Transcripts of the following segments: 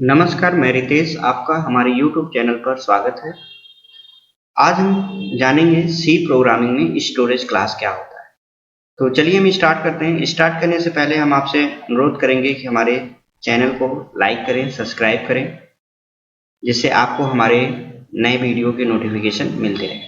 नमस्कार, मैं रितेश, आपका हमारे YouTube चैनल पर स्वागत है। आज हम जानेंगे सी प्रोग्रामिंग में स्टोरेज क्लास क्या होता है। तो चलिए हम स्टार्ट करते हैं। स्टार्ट करने से पहले हम आपसे अनुरोध करेंगे कि हमारे चैनल को लाइक करें, सब्सक्राइब करें, जिससे आपको हमारे नए वीडियो के नोटिफिकेशन मिलते रहें।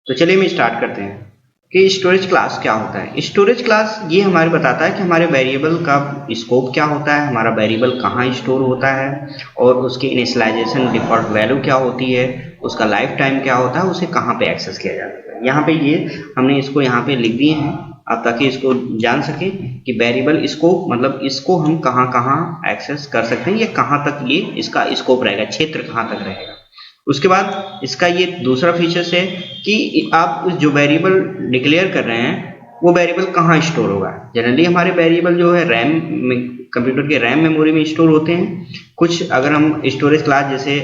तो चलिए हम स्टार्ट करते हैं कि स्टोरेज क्लास क्या होता है। स्टोरेज क्लास ये हमारे बताता है कि हमारे वेरिएबल का स्कोप क्या होता है, हमारा वेरिएबल कहाँ स्टोर होता है और उसकी इनिशियलाइजेशन डिफॉल्ट वैल्यू क्या होती है, उसका लाइफ टाइम क्या होता है, उसे कहाँ पे एक्सेस किया जाता है। यहाँ पे ये हमने इसको यहाँ पे लिख दिए हैं आप, ताकि इसको जान सकें कि वेरिएबल स्कोप मतलब इसको हम कहाँ कहाँ एक्सेस कर सकते हैं, या कहाँ तक ये इसका स्कोप रहेगा, क्षेत्र कहाँ तक रहेगा। उसके बाद इसका ये दूसरा फीचर्स है कि आप जो वेरिएबल डिक्लेयर कर रहे हैं वो वेरिएबल कहाँ स्टोर होगा। जनरली हमारे वेरिएबल जो है रैम में, कंप्यूटर के रैम मेमोरी में स्टोर होते हैं। कुछ अगर हम स्टोरेज क्लास जैसे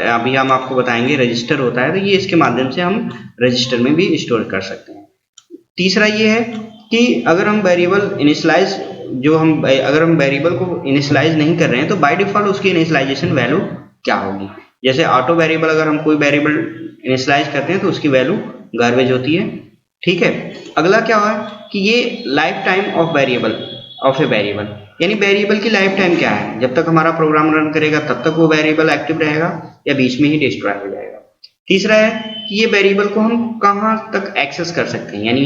अभी हम आपको बताएंगे रजिस्टर होता है, तो ये इसके माध्यम से हम रजिस्टर में भी स्टोर कर सकते हैं। तीसरा ये है कि अगर हम वेरिएबल इनिशियलाइज अगर हम वेरिएबल को इनिशियलाइज नहीं कर रहे हैं तो बाय डिफॉल्ट उसकी इनिशियलाइजेशन वैल्यू क्या होगी। जैसे ऑटो वेरिएबल, अगर हम कोई वेरिएबल इनिशियलाइज करते हैं तो उसकी वैल्यू गार्बेज होती है। ठीक है। अगला क्या हुआ कि ये life time of a variable, यानी वेरिएबल की लाइफ टाइम क्या है, जब तक हमारा प्रोग्राम रन करेगा तब तक वो वेरिएबल एक्टिव रहेगा या बीच में ही डिस्ट्रॉय हो जाएगा। तीसरा है कि ये वेरिएबल को हम कहाँ तक एक्सेस कर सकते हैं, यानी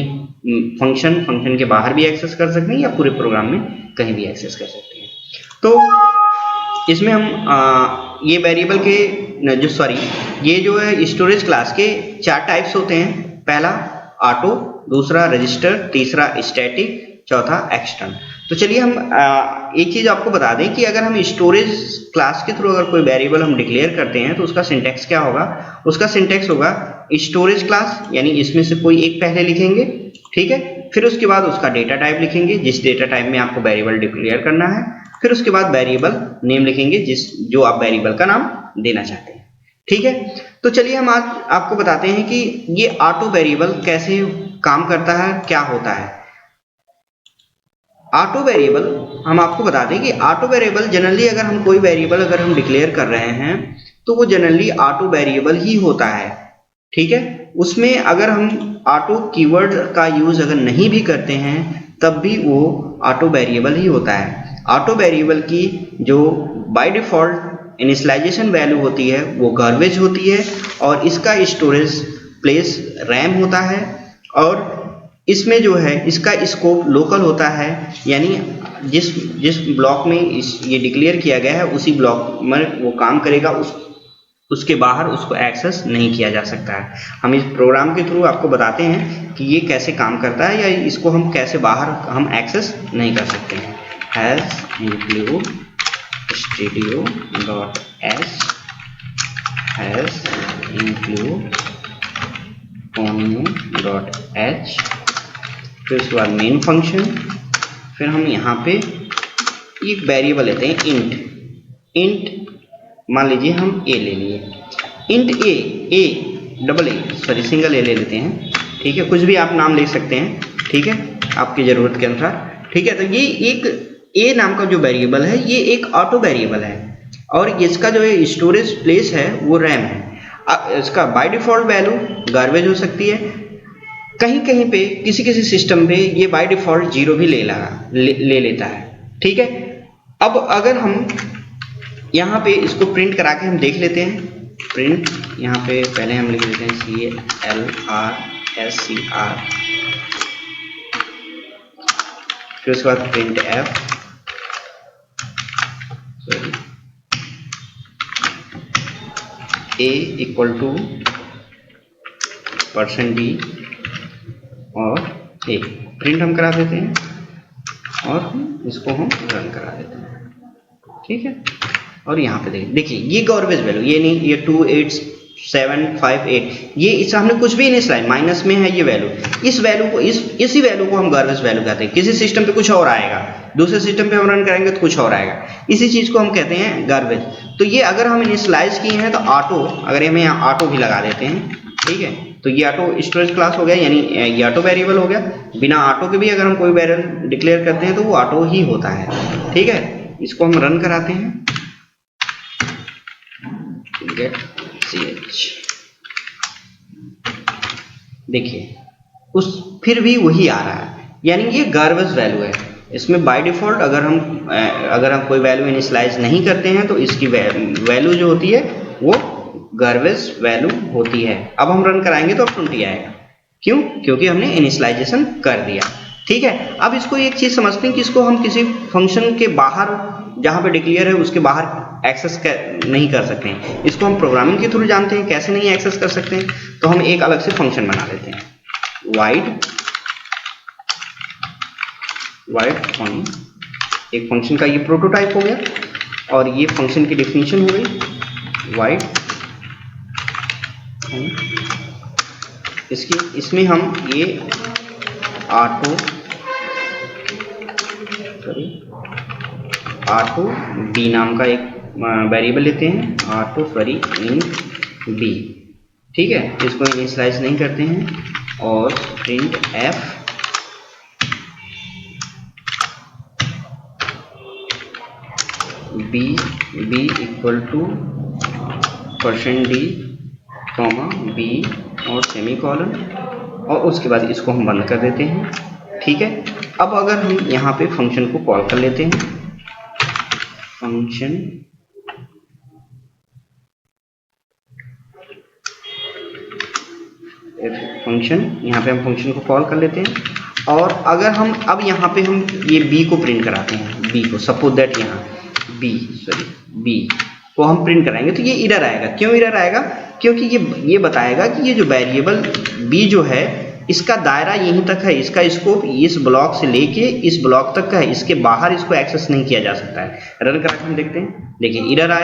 फंक्शन के बाहर भी एक्सेस कर सकते हैं या पूरे प्रोग्राम में कहीं भी एक्सेस कर सकते हैं। तो इसमें हम ये वेरिएबल के ये जो है स्टोरेज क्लास के 4 टाइप्स होते हैं। पहला ऑटो, दूसरा रजिस्टर, तीसरा स्टैटिक, चौथा एक्सटर्नल। तो चलिए हम एक चीज आपको बता दें कि अगर हम स्टोरेज क्लास के थ्रू अगर कोई वेरिएबल हम डिक्लेयर करते हैं तो उसका सिंटैक्स क्या होगा। उसका सिंटैक्स होगा स्टोरेज क्लास, यानी इसमें से कोई एक पहले लिखेंगे, ठीक है। फिर उसके बाद उसका डेटा टाइप लिखेंगे, जिस डेटा टाइप में आपको वेरिएबल डिक्लेयर करना है। फिर उसके बाद वेरिएबल नेम लिखेंगे, जो आप वेरिएबल का नाम देना चाहते हैं, ठीक है। तो चलिए हम आज आपको बताते हैं कि ये ऑटो वेरिएबल कैसे काम करता है, क्या होता है। ऑटो वेरिएबल हम आपको बता दें कि ऑटो वेरिएबल जनरली अगर हम कोई वेरिएबल अगर हम डिक्लेयर कर रहे हैं तो वो जनरली ऑटो वेरिएबल ही होता है, ठीक है। उसमें अगर हम ऑटो कीवर्ड का यूज अगर नहीं भी करते हैं तब भी वो ऑटो वेरिएबल ही होता है। ऑटो वेरिएबल की जो बाय डिफॉल्ट इनिशियलाइजेशन वैल्यू होती है वो गार्बेज होती है और इसका स्टोरेज प्लेस रैम होता है और इसमें जो है इसका स्कोप लोकल होता है, यानी जिस ब्लॉक में ये डिक्लेयर किया गया है उसी ब्लॉक में वो काम करेगा, उसके बाहर उसको एक्सेस नहीं किया जा सकता है। हम इस प्रोग्राम के थ्रू आपको बताते हैं कि ये कैसे काम करता है या इसको हम कैसे बाहर हम एक्सेस नहीं कर सकते हैं। Has include studio.h has include onu.h, फिर उसके बाद मेन फंक्शन, फिर हम यहाँ पे एक वेरिएबल लेते हैं इंट मान लीजिए हम ए ले लिए, इंट सिंगल ए ले लेते हैं, ठीक है। कुछ भी आप नाम ले सकते हैं, ठीक है, आपकी ज़रूरत के अनुसार, ठीक है। तो ये एक ए नाम का जो वेरिएबल है ये एक ऑटो वेरिएबल है और इसका जो है स्टोरेज प्लेस है वो रैम है। इसका बाय डिफॉल्ट वैल्यू गार्बेज हो सकती है, कहीं कहीं पे किसी सिस्टम पे ये बाय डिफॉल्ट 0 भी ले लेता है, ठीक है। अब अगर हम यहाँ पे इसको प्रिंट करा के हम देख लेते हैं। प्रिंट यहाँ पे पहले हम लिख देते हैं CLRSCR, फिर उसके बाद print F, A equal to %d और A प्रिंट हम करा देते हैं और इसको हम रन करा देते हैं, ठीक है। और यहाँ पे देखिए ये गार्बेज वैल्यू, ये नहीं, ये 28758, ये इस हमने कुछ भी नहीं स्लाइड माइनस में है ये वैल्यू, इस वैल्यू को इसी वैल्यू को हम गार्बेज वैल्यू कहते हैं। किसी सिस्टम पे कुछ और आएगा, दूसरे सिस्टम पे हम रन करेंगे तो कुछ और आएगा, इसी चीज को हम कहते हैं गार्बेज। तो ये अगर हम इनिशियलाइज किए हैं तो ऑटो, अगर हम यहाँ ऑटो भी लगा देते हैं, ठीक है, तो ये ऑटो स्टोरेज क्लास हो गया, यानी ये ऑटो वेरिएबल हो गया। बिना ऑटो के भी अगर हम कोई वेरिएबल डिक्लेयर करते हैं तो वो ऑटो ही होता है, ठीक है। इसको हम रन कराते हैं गेट ch। देखिए फिर भी वही आ रहा है, यानी ये गार्बेज वैल्यू है। इसमें बाय डिफॉल्ट अगर हम कोई वैल्यू इनिशियलाइज नहीं करते हैं तो इसकी वैल्यू जो होती है वो गार्बेज वैल्यू होती है। अब हम रन कराएंगे तो अब 20 आएगा। क्यों? क्योंकि हमने इनिशियलाइजेशन कर दिया। ठीक है, अब इसको एक चीज समझते हैं कि इसको हम किसी फंक्शन के बाहर, जहां पे डिक्लेयर है उसके बाहर एक्सेस नहीं कर सकते हैं। इसको हम प्रोग्रामिंग के थ्रू जानते हैं कैसे नहीं एक्सेस कर सकते हैं। तो हम एक अलग से फंक्शन बना लेते हैं, वाइड फंक्शन। एक फंक्शन का ये प्रोटोटाइप हो गया और ये फंक्शन की डेफिनेशन हो गई वाइड। इसमें हम ये ऑटो बी नाम का एक वेरिएबल लेते हैं, इन बी। ठीक है, इसको इनिशियलाइज नहीं करते हैं और print F B equal to %d comma B और सेमीकोलन, और उसके बाद इसको हम बंद कर देते हैं। ठीक है, अब अगर हम यहाँ पे फंक्शन को कॉल कर लेते हैं, फंक्शन यहाँ पे हम फंक्शन को कॉल कर लेते हैं, और अगर हम अब यहाँ पे हम ये बी को प्रिंट कराते हैं, बी को सपोज दैट यहाँ बी को हम प्रिंट कराएंगे तो ये एरर आएगा। क्यों एरर आएगा? क्योंकि ये बताएगा कि ये जो वेरिएबल बी जो है इसका दायरा यहीं तक है, इसका स्कोप इस ब्लॉक से लेके इस ब्लॉक तक का है, इसके बाहर इसको एक्सेस नहीं किया जा सकता है। रन करा के हम देखते हैं, देखिए एरर आ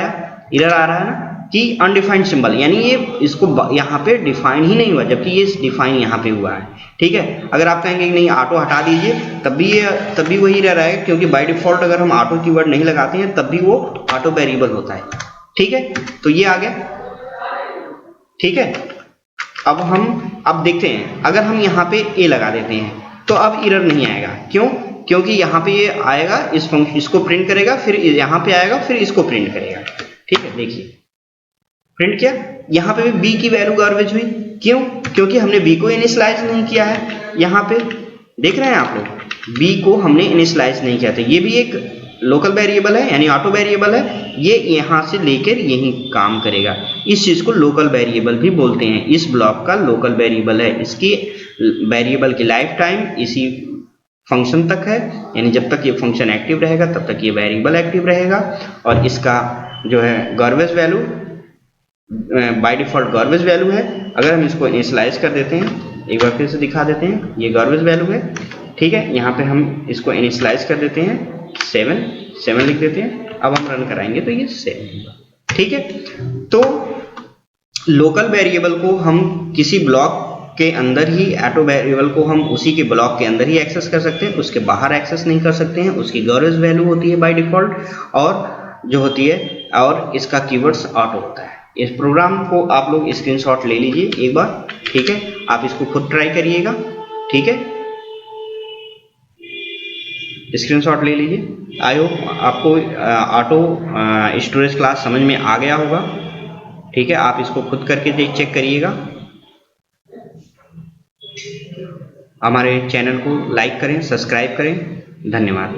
रहा है ना कि अनडिफाइंड सिंबल, यानी ये इसको यहाँ पे डिफाइन ही नहीं हुआ, जबकि ये डिफाइन यहाँ पे हुआ है। ठीक है, अगर आप कहेंगे कि नहीं ऑटो हटा दीजिए तब भी वही रह रहेगा, क्योंकि बाय डिफॉल्ट अगर हम ऑटो कीवर्ड नहीं लगाते हैं तब भी वो ऑटो वेरिएबल होता है। ठीक है, तो ये आ गया। ठीक है, अब देखते हैं, अगर हम यहाँ पे ए लगा देते हैं तो अब एरर नहीं आएगा। क्यों? क्योंकि यहाँ पे ये आएगा, इसको प्रिंट करेगा, फिर यहाँ पे आएगा, फिर इसको प्रिंट करेगा। ठीक है, देखिए प्रिंट किया, यहाँ पे भी बी की वैल्यू गार्बेज हुई। क्यों? क्योंकि हमने बी को इनिशियलाइज नहीं किया है। यहाँ पे देख रहे हैं आप लोग, बी को हमने इनिशियलाइज नहीं किया था। ये भी एक लोकल वेरिएबल है, यानी ऑटो वेरिएबल है, ये यहाँ से लेकर यहीं काम करेगा। इस चीज को लोकल वेरिएबल भी बोलते हैं। इस ब्लॉक का लोकल वेरिएबल है, इसकी वेरिएबल की लाइफ टाइम इसी फंक्शन तक है, यानी जब तक ये फंक्शन एक्टिव रहेगा तब तक ये वेरिएबल एक्टिव रहेगा। और इसका जो है garbage value by default garbage value है। अगर हम इसको इनिशियलाइज कर देते हैं, एक बार फिर से दिखा देते हैं, ये गार्बेज वैल्यू है। ठीक है, यहाँ पे हम इसको इनिशियलाइज कर देते हैं, 7 लिख देते हैं। अब हम रन कराएंगे तो ये 7 होगा। ठीक है, तो लोकल वेरिएबल को हम किसी ब्लॉक के अंदर ही, ऑटो वेरिएबल को हम उसी के ब्लॉक के अंदर ही एक्सेस कर सकते हैं, उसके बाहर एक्सेस नहीं कर सकते हैं। उसकी गार्बेज वैल्यू होती है बाय डिफॉल्ट, और जो होती है, और इसका कीवर्ड्स ऑटो होता है। इस प्रोग्राम को आप लोग स्क्रीनशॉट ले लीजिए एक बार। ठीक है, आप इसको खुद ट्राई करिएगा। ठीक है, स्क्रीनशॉट ले लीजिए। आई होप आपको ऑटो स्टोरेज क्लास समझ में आ गया होगा। ठीक है, आप इसको खुद करके चेक करिएगा। हमारे चैनल को लाइक करें, सब्सक्राइब करें। धन्यवाद।